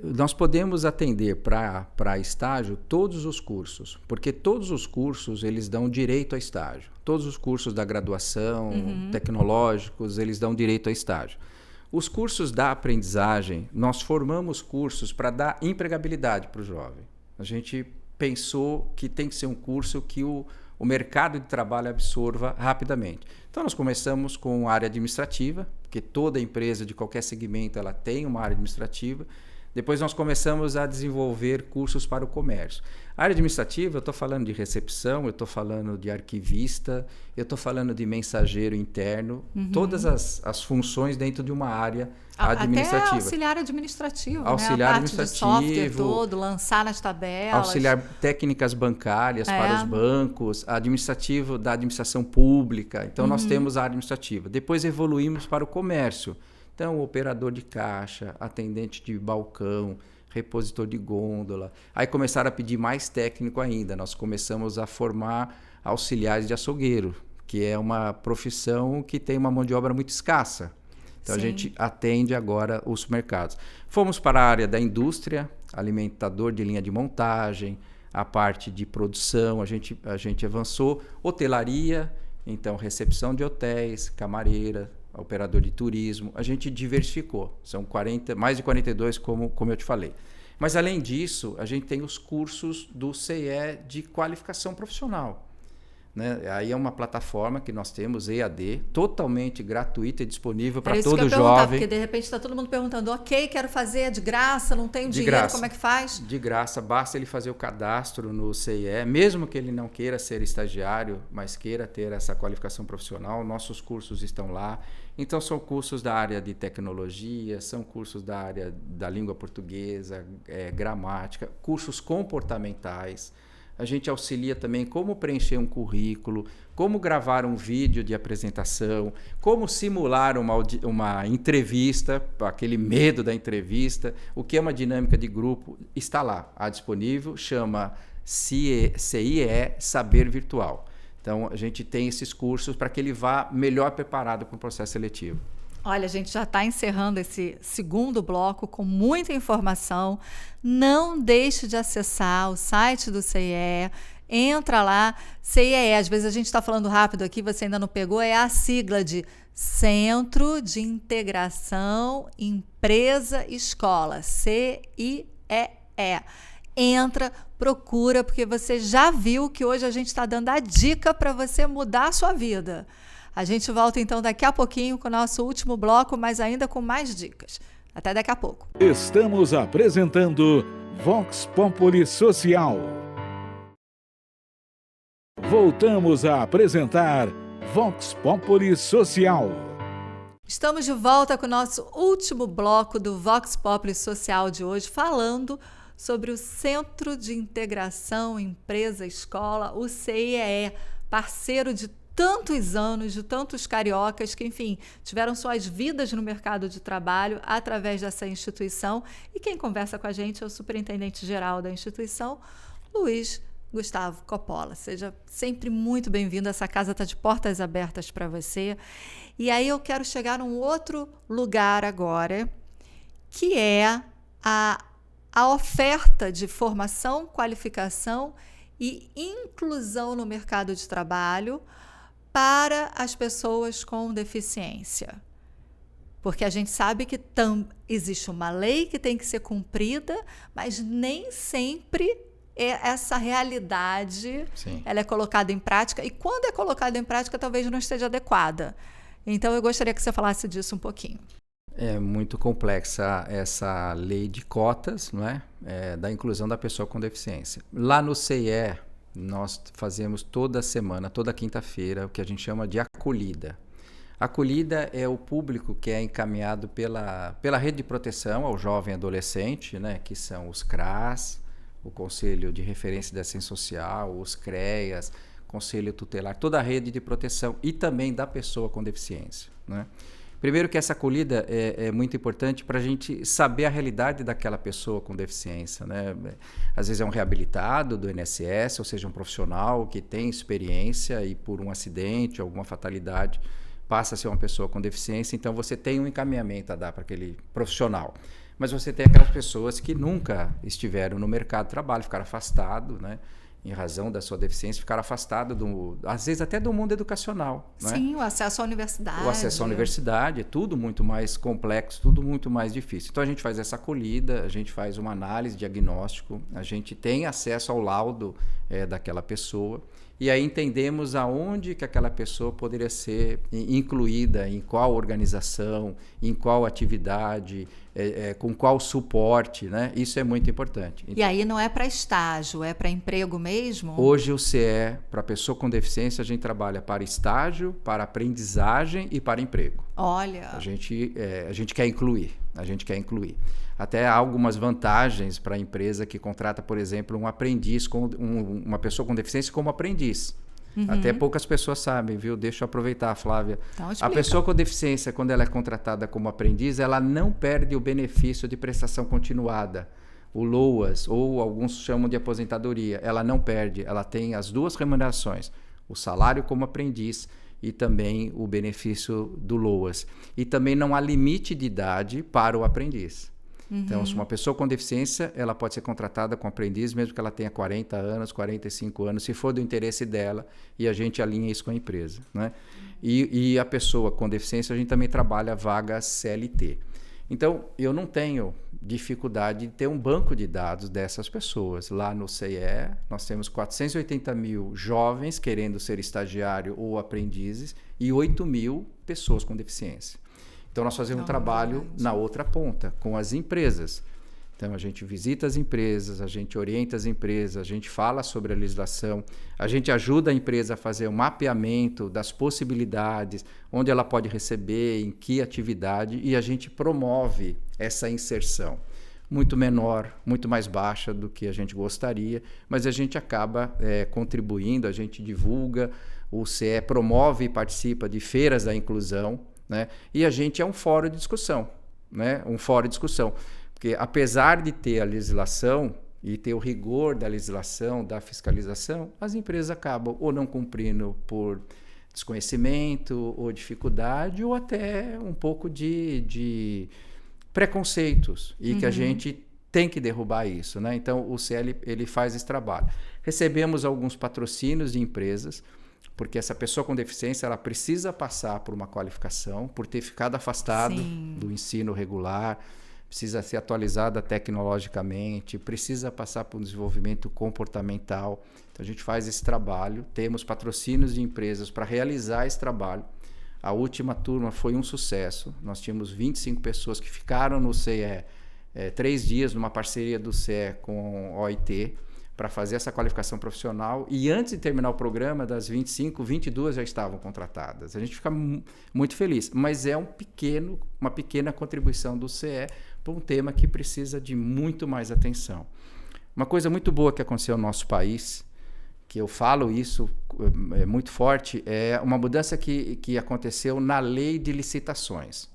Speaker 3: Nós podemos atender para estágio todos os cursos, porque todos os cursos eles dão direito a estágio. Todos os cursos da graduação, tecnológicos, eles dão direito a estágio. Os cursos da aprendizagem, nós formamos cursos para dar empregabilidade para o jovem. A gente pensou que tem que ser um curso que o mercado de trabalho absorva rapidamente. Então, nós começamos com a área administrativa, porque toda empresa de qualquer segmento ela tem uma área administrativa. Depois, nós começamos a desenvolver cursos para o comércio. A área administrativa, eu estou falando de recepção, eu estou falando de arquivista, eu estou falando de mensageiro interno, todas as funções dentro de uma área administrativa.
Speaker 2: Até auxiliar administrativo,
Speaker 3: auxiliar
Speaker 2: né? A parte
Speaker 3: administrativo,
Speaker 2: de software todo, lançar nas tabelas.
Speaker 3: Auxiliar técnicas bancárias para os bancos, administrativo da administração pública. Então, nós temos a área administrativa. Depois evoluímos para o comércio. Então, operador de caixa, atendente de balcão, repositor de gôndola. Aí começaram a pedir mais técnico ainda. Nós começamos a formar auxiliares de açougueiro, que é uma profissão que tem uma mão de obra muito escassa. Então, a gente atende agora os mercados. Fomos para a área da indústria, alimentador de linha de montagem, a parte de produção, a gente avançou. Hotelaria, então recepção de hotéis, camareira, operador de turismo, a gente diversificou. São mais de 42, como eu te falei. Mas, além disso, a gente tem os cursos do CIE de qualificação profissional. Né? Aí é uma plataforma que nós temos, EAD, totalmente gratuita e disponível para todo jovem.
Speaker 2: Porque, de repente, está todo mundo perguntando, ok, quero fazer, é de graça, não tenho dinheiro, como é que faz?
Speaker 3: De graça, basta ele fazer o cadastro no CIE, mesmo que ele não queira ser estagiário, mas queira ter essa qualificação profissional, nossos cursos estão lá. Então, são cursos da área de tecnologia, são cursos da área da língua portuguesa, gramática, cursos comportamentais. A gente auxilia também como preencher um currículo, como gravar um vídeo de apresentação, como simular uma entrevista, aquele medo da entrevista, o que é uma dinâmica de grupo, está lá, disponível, chama CIE, Saber Virtual. Então, a gente tem esses cursos para que ele vá melhor preparado para o processo seletivo.
Speaker 2: Olha, a gente já está encerrando esse segundo bloco com muita informação. Não deixe de acessar o site do CIE. Entra lá, CIE, às vezes a gente está falando rápido aqui, você ainda não pegou, é a sigla de Centro de Integração Empresa Escola, CIEE. Entra, procura, porque você já viu que hoje a gente está dando a dica para você mudar a sua vida. A gente volta então daqui a pouquinho com o nosso último bloco, mas ainda com mais dicas. Até daqui a pouco.
Speaker 1: Estamos apresentando Vox Populi Social. Voltamos a apresentar Vox Populi Social.
Speaker 2: Estamos de volta com o nosso último bloco do Vox Populi Social de hoje, falando sobre o Centro de Integração Empresa-Escola, o CIEE, parceiro de tantos anos, de tantos cariocas que, enfim, tiveram suas vidas no mercado de trabalho através dessa instituição. E quem conversa com a gente é o superintendente-geral da instituição, Luiz Gustavo Coppola. Seja sempre muito bem-vindo. Essa casa está de portas abertas para você. E aí eu quero chegar num outro lugar agora, que é a oferta de formação, qualificação e inclusão no mercado de trabalho para as pessoas com deficiência. Porque a gente sabe que existe uma lei que tem que ser cumprida, mas nem sempre essa realidade ela é colocada em prática. E quando é colocada em prática, talvez não esteja adequada. Então, eu gostaria que você falasse disso um pouquinho.
Speaker 3: É muito complexa essa lei de cotas, não é? Da inclusão da pessoa com deficiência. Lá no CIE, nós fazemos toda semana, toda quinta-feira, o que a gente chama de acolhida. Acolhida é o público que é encaminhado pela rede de proteção ao jovem e adolescente, né? Que são os CRAS, o Conselho de Referência de Assistência Social, os CREAS, Conselho Tutelar, toda a rede de proteção e também da pessoa com deficiência, né? Primeiro que essa acolhida é muito importante para a gente saber a realidade daquela pessoa com deficiência, né? Às vezes é um reabilitado do INSS, ou seja, um profissional que tem experiência e por um acidente, alguma fatalidade, passa a ser uma pessoa com deficiência, então você tem um encaminhamento a dar para aquele profissional. Mas você tem aquelas pessoas que nunca estiveram no mercado de trabalho, ficaram afastados, né? Em razão da sua deficiência, ficar afastado, às vezes até do mundo educacional.
Speaker 2: Sim,
Speaker 3: né?
Speaker 2: O acesso à universidade.
Speaker 3: O acesso à universidade é tudo muito mais complexo, tudo muito mais difícil. Então a gente faz essa acolhida, a gente faz uma análise, diagnóstico, a gente tem acesso ao laudo daquela pessoa e aí entendemos aonde que aquela pessoa poderia ser incluída, em qual organização, em qual atividade, com qual suporte, né? Isso é muito importante.
Speaker 2: E aí não é para estágio, é para emprego mesmo?
Speaker 3: Hoje o CE, para pessoa com deficiência, a gente trabalha para estágio, para aprendizagem e para emprego.
Speaker 2: Olha!
Speaker 3: A gente quer incluir, Até há algumas vantagens para a empresa que contrata, por exemplo, um aprendiz, uma pessoa com deficiência como aprendiz. Uhum. Até poucas pessoas sabem, viu? Deixa eu aproveitar, Flávia.
Speaker 2: Então,
Speaker 3: a pessoa com deficiência, quando ela é contratada como aprendiz, ela não perde o benefício de prestação continuada, o LOAS, ou alguns chamam de aposentadoria. Ela não perde, ela tem as duas remunerações, o salário como aprendiz e também o benefício do LOAS. E também não há limite de idade para o aprendiz. Uhum. Então, se uma pessoa com deficiência, ela pode ser contratada como aprendiz, mesmo que ela tenha 40 anos, 45 anos, se for do interesse dela, e a gente alinha isso com a empresa, né? E a pessoa com deficiência, a gente também trabalha vagas CLT. Então, eu não tenho dificuldade de ter um banco de dados dessas pessoas. Lá no CIE, nós temos 480 mil jovens querendo ser estagiário ou aprendizes e 8 mil pessoas com deficiência. Então, nós fazemos um trabalho na outra ponta, com as empresas. Então, a gente visita as empresas, a gente orienta as empresas, a gente fala sobre a legislação, a gente ajuda a empresa a fazer um mapeamento das possibilidades, onde ela pode receber, em que atividade, e a gente promove essa inserção. Muito menor, muito mais baixa do que a gente gostaria, mas a gente acaba contribuindo, a gente divulga, o CE promove e participa de feiras da inclusão, né? E a gente é um fórum de discussão, né? Um fórum de discussão. Porque apesar de ter a legislação e ter o rigor da legislação, da fiscalização, as empresas acabam ou não cumprindo por desconhecimento ou dificuldade ou até um pouco de preconceitos e que a gente tem que derrubar isso, né? Então o CL ele faz esse trabalho. Recebemos alguns patrocínios de empresas porque essa pessoa com deficiência ela precisa passar por uma qualificação, por ter ficado afastado do ensino regular, precisa ser atualizada tecnologicamente, precisa passar por um desenvolvimento comportamental. Então a gente faz esse trabalho, temos patrocínios de empresas para realizar esse trabalho. A última turma foi um sucesso, nós tínhamos 25 pessoas que ficaram no CE 3 dias numa parceria do CE com a OIT, para fazer essa qualificação profissional e antes de terminar o programa, das 25, 22 já estavam contratadas. A gente fica muito feliz, mas é uma pequena contribuição do CE para um tema que precisa de muito mais atenção. Uma coisa muito boa que aconteceu no nosso país, que eu falo isso muito forte, é uma mudança que aconteceu na lei de licitações.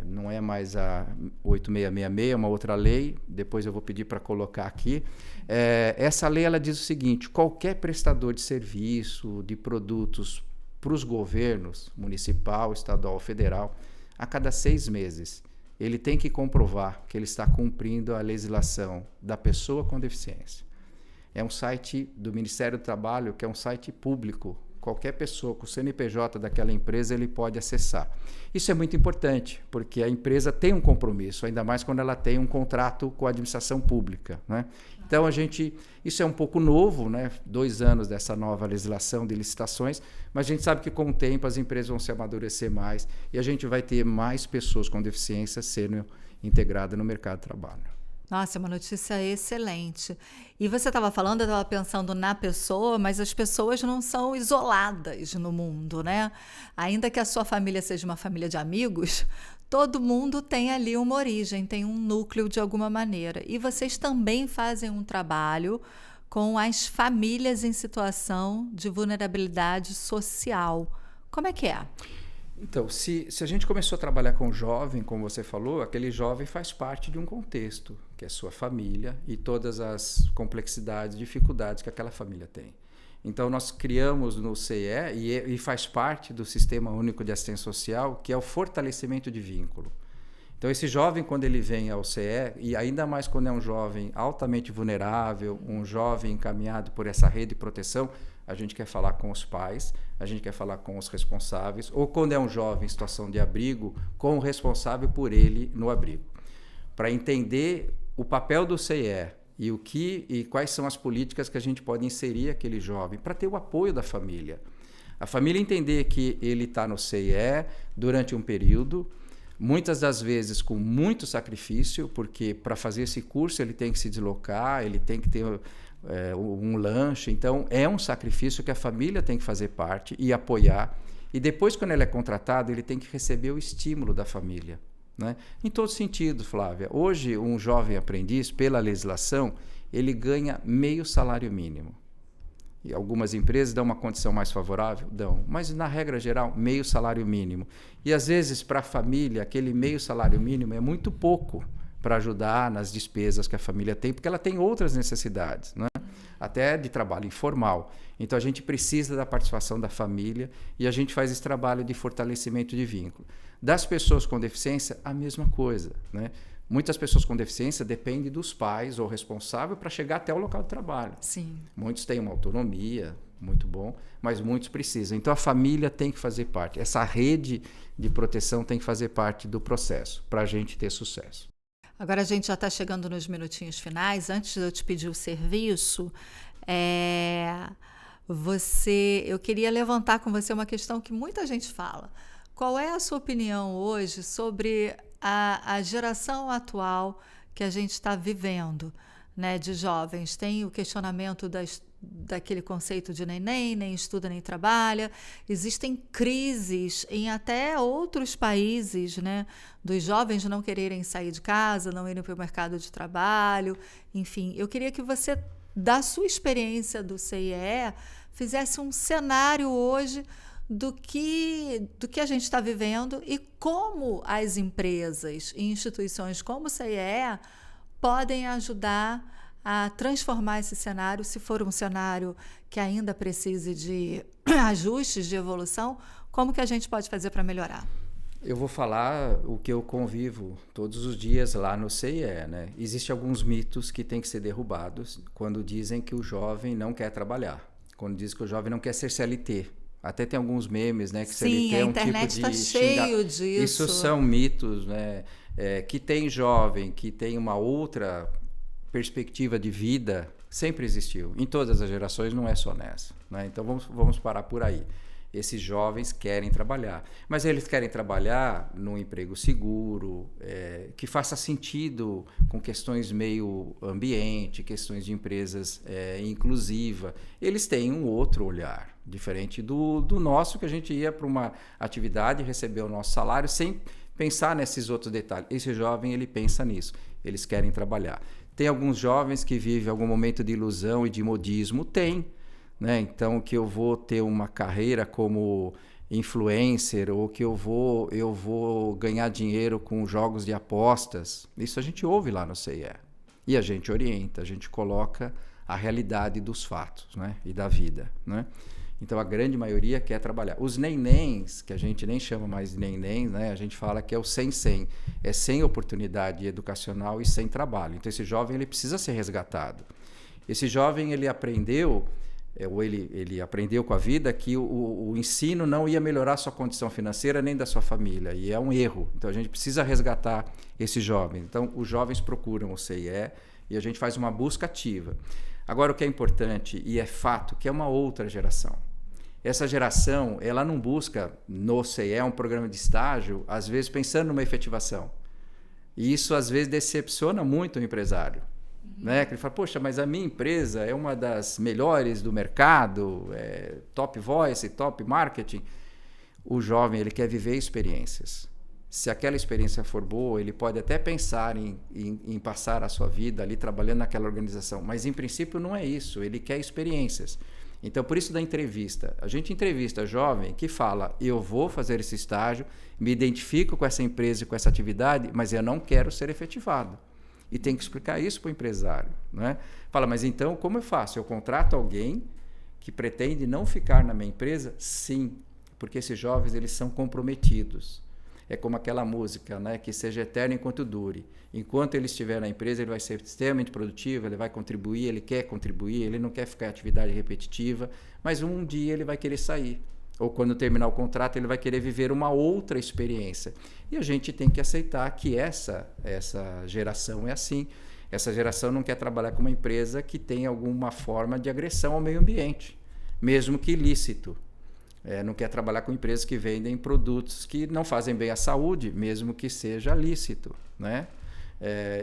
Speaker 3: não é mais a 8666, é uma outra lei, depois eu vou pedir para colocar aqui. Essa lei ela diz o seguinte: qualquer prestador de serviço, de produtos para os governos, municipal, estadual, federal, a cada 6 meses, ele tem que comprovar que ele está cumprindo a legislação da pessoa com deficiência. É um site do Ministério do Trabalho, que é um site público. Qualquer pessoa com o CNPJ daquela empresa, ele pode acessar. Isso é muito importante, porque a empresa tem um compromisso, ainda mais quando ela tem um contrato com a administração pública, né? Então, isso é um pouco novo, né? 2 anos dessa nova legislação de licitações, mas a gente sabe que com o tempo as empresas vão se amadurecer mais e a gente vai ter mais pessoas com deficiência sendo integradas no mercado de trabalho.
Speaker 2: Nossa, é uma notícia excelente. E você estava falando, eu estava pensando na pessoa, mas as pessoas não são isoladas no mundo, né? Ainda que a sua família seja uma família de amigos, todo mundo tem ali uma origem, tem um núcleo de alguma maneira. E vocês também fazem um trabalho com as famílias em situação de vulnerabilidade social. Como é que é?
Speaker 3: Então, se a gente começou a trabalhar com jovem, como você falou, aquele jovem faz parte de um contexto, que é sua família e todas as complexidades, dificuldades que aquela família tem. Então, nós criamos no CIE, e faz parte do Sistema Único de Assistência Social, que é o fortalecimento de vínculo. Então, esse jovem, quando ele vem ao CIE, e ainda mais quando é um jovem altamente vulnerável, um jovem encaminhado por essa rede de proteção, a gente quer falar com os pais, a gente quer falar com os responsáveis, ou quando é um jovem em situação de abrigo, com o responsável por ele no abrigo. Para entender o papel do CIE e quais são as políticas que a gente pode inserir aquele jovem, para ter o apoio da família. A família entender que ele está no CIE durante um período, muitas das vezes com muito sacrifício, porque para fazer esse curso ele tem que se deslocar, ele tem que ter um lanche. Então, é um sacrifício que a família tem que fazer parte e apoiar. E depois, quando ele é contratado, ele tem que receber o estímulo da família, né? Em todo sentido, Flávia. Hoje, um jovem aprendiz, pela legislação, ele ganha meio salário mínimo. E algumas empresas dão uma condição mais favorável? Dão. Mas, na regra geral, meio salário mínimo. E, às vezes, para a família, aquele meio salário mínimo é muito pouco para ajudar nas despesas que a família tem, porque ela tem outras necessidades, né? Até de trabalho informal. Então, a gente precisa da participação da família e a gente faz esse trabalho de fortalecimento de vínculo. Das pessoas com deficiência, a mesma coisa, né? Muitas pessoas com deficiência dependem dos pais ou responsável para chegar até o local de trabalho.
Speaker 2: Sim.
Speaker 3: Muitos têm uma autonomia, muito bom, mas muitos precisam. Então, a família tem que fazer parte. Essa rede de proteção tem que fazer parte do processo para a gente ter sucesso.
Speaker 2: Agora a gente já está chegando nos minutinhos finais. Antes de eu te pedir o serviço, eu queria levantar com você uma questão que muita gente fala. Qual é a sua opinião hoje sobre a geração atual que a gente está vivendo, né, de jovens? Tem o questionamento daquele conceito de nem estuda nem trabalha. Existem crises em até outros países, né, dos jovens não quererem sair de casa, não irem para o mercado de trabalho. Enfim, eu queria que você, da sua experiência do CIE, fizesse um cenário hoje do que a gente está vivendo e como as empresas e instituições como o CIE podem ajudar a transformar esse cenário, se for um cenário que ainda precise de ajustes, de evolução, como que a gente pode fazer para melhorar?
Speaker 3: Eu vou falar o que eu convivo todos os dias lá no CIE, né? Existem alguns mitos que têm que ser derrubados quando dizem que o jovem não quer trabalhar, quando dizem que o jovem não quer ser CLT. Até tem alguns memes, né? Que
Speaker 2: Sim,
Speaker 3: CLT é um tipo de...
Speaker 2: a internet está cheio disso.
Speaker 3: Isso são mitos, né? Que tem jovem que tem uma outra perspectiva de vida, sempre existiu. Em todas as gerações, não é só nessa, né? Então, vamos parar por aí. Esses jovens querem trabalhar, mas eles querem trabalhar num emprego seguro, que faça sentido com questões meio ambiente, questões de empresas inclusiva. Eles têm um outro olhar, diferente do nosso, que a gente ia para uma atividade, receber o nosso salário sem pensar nesses outros detalhes. Esse jovem, ele pensa nisso, eles querem trabalhar. Tem alguns jovens que vivem algum momento de ilusão e de modismo, tem, né? Então, que eu vou ter uma carreira como influencer ou que eu vou ganhar dinheiro com jogos de apostas. Isso a gente ouve lá no CIE. E a gente orienta, a gente coloca a realidade dos fatos, né? E da vida, né? Então a grande maioria quer trabalhar. Os nenéns, que a gente nem chama mais de nenéns, né? A gente fala que é o sem, é sem oportunidade educacional e sem trabalho. Então esse jovem ele precisa ser resgatado. Esse jovem ele aprendeu com a vida que o ensino não ia melhorar a sua condição financeira nem da sua família, e é um erro. Então a gente precisa resgatar esse jovem. Então os jovens procuram o CIE e a gente faz uma busca ativa. Agora o que é importante e é fato que é uma outra geração. Essa geração, ela não busca no CIE um programa de estágio, às vezes pensando numa efetivação. E isso às vezes decepciona muito o empresário. Né? Que ele fala, poxa, mas a minha empresa é uma das melhores do mercado, top voice, top marketing. O jovem ele quer viver experiências. Se aquela experiência for boa, ele pode até pensar em passar a sua vida ali trabalhando naquela organização, mas em princípio não é isso, ele quer experiências. Então, por isso da entrevista. A gente entrevista jovem que fala, eu vou fazer esse estágio, me identifico com essa empresa e com essa atividade, mas eu não quero ser efetivado. E tem que explicar isso para o empresário, né? Fala, mas então como eu faço? Eu contrato alguém que pretende não ficar na minha empresa? Sim, porque esses jovens eles são comprometidos. É como aquela música, né? Que seja eterno enquanto dure. Enquanto ele estiver na empresa, ele vai ser extremamente produtivo, ele vai contribuir, ele quer contribuir, ele não quer ficar em atividade repetitiva, mas um dia ele vai querer sair. Ou quando terminar o contrato, ele vai querer viver uma outra experiência. E a gente tem que aceitar que essa geração é assim. Essa geração não quer trabalhar com uma empresa que tem alguma forma de agressão ao meio ambiente, mesmo que ilícito. Não quer trabalhar com empresas que vendem produtos que não fazem bem à saúde, mesmo que seja lícito, né?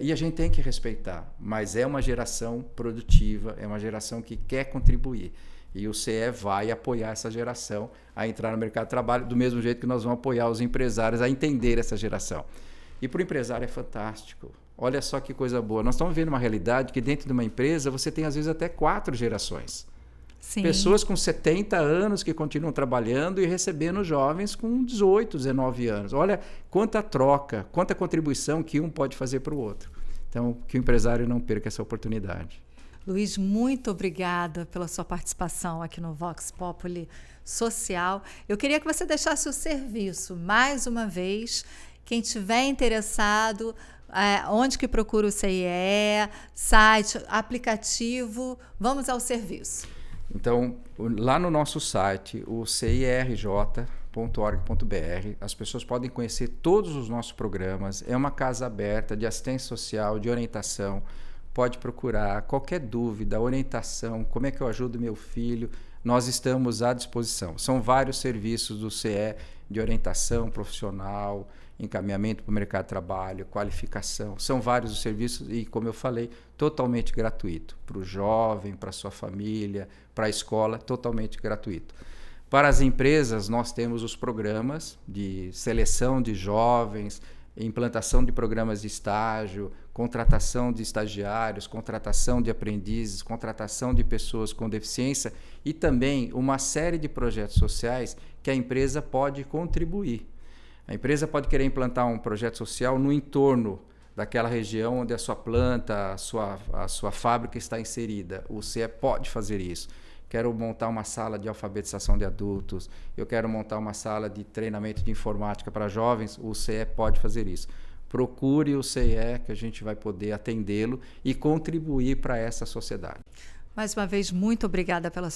Speaker 3: E a gente tem que respeitar, mas é uma geração produtiva, é uma geração que quer contribuir. E o CIE vai apoiar essa geração a entrar no mercado de trabalho, do mesmo jeito que nós vamos apoiar os empresários a entender essa geração. E para o empresário é fantástico. Olha só que coisa boa. Nós estamos vendo uma realidade que dentro de uma empresa você tem às vezes até 4 gerações. Sim. Pessoas com 70 anos que continuam trabalhando e recebendo jovens com 18, 19 anos. Olha quanta troca, quanta contribuição que um pode fazer para o outro. Então, que o empresário não perca essa oportunidade.
Speaker 2: Luiz, muito obrigada pela sua participação aqui no Vox Populi Social. Eu queria que você deixasse o serviço, mais uma vez, quem tiver interessado, onde que procura o CIE, site, aplicativo, vamos ao serviço.
Speaker 3: Então, lá no nosso site, o cirj.org.br, as pessoas podem conhecer todos os nossos programas. É uma casa aberta de assistência social, de orientação. Pode procurar qualquer dúvida, orientação, como é que eu ajudo meu filho, nós estamos à disposição. São vários serviços do CIE de orientação profissional, encaminhamento para o mercado de trabalho, qualificação. São vários os serviços e, como eu falei, totalmente gratuito. Para o jovem, para a sua família, para a escola, totalmente gratuito. Para as empresas, nós temos os programas de seleção de jovens, implantação de programas de estágio, contratação de estagiários, contratação de aprendizes, contratação de pessoas com deficiência e também uma série de projetos sociais que a empresa pode contribuir. A empresa pode querer implantar um projeto social no entorno daquela região onde a sua planta, a sua fábrica está inserida. O CIE pode fazer isso. Quero montar uma sala de alfabetização de adultos, eu quero montar uma sala de treinamento de informática para jovens, o CIE pode fazer isso. Procure o CIE que a gente vai poder atendê-lo e contribuir para essa sociedade.
Speaker 2: Mais uma vez, muito obrigada pela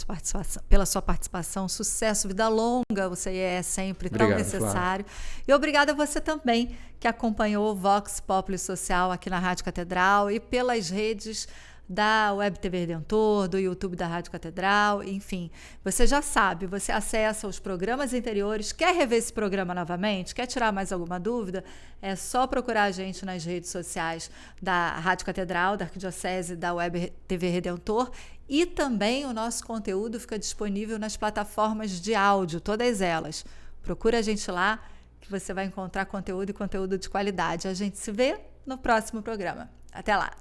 Speaker 2: sua participação. Sucesso, vida longa, o CIE é sempre tão necessário. Flávia. E obrigada a você também que acompanhou o Vox Populi Social aqui na Rádio Catedral e pelas redes da Web TV Redentor, do YouTube da Rádio Catedral, enfim. Você já sabe, você acessa os programas anteriores, quer rever esse programa novamente, quer tirar mais alguma dúvida, é só procurar a gente nas redes sociais da Rádio Catedral, da Arquidiocese, da Web TV Redentor, e também o nosso conteúdo fica disponível nas plataformas de áudio, todas elas. Procura a gente lá, que você vai encontrar conteúdo e conteúdo de qualidade. A gente se vê no próximo programa. Até lá!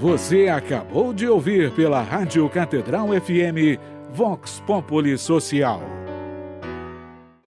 Speaker 1: Você acabou de ouvir pela Rádio Catedral FM Vox Populi Social.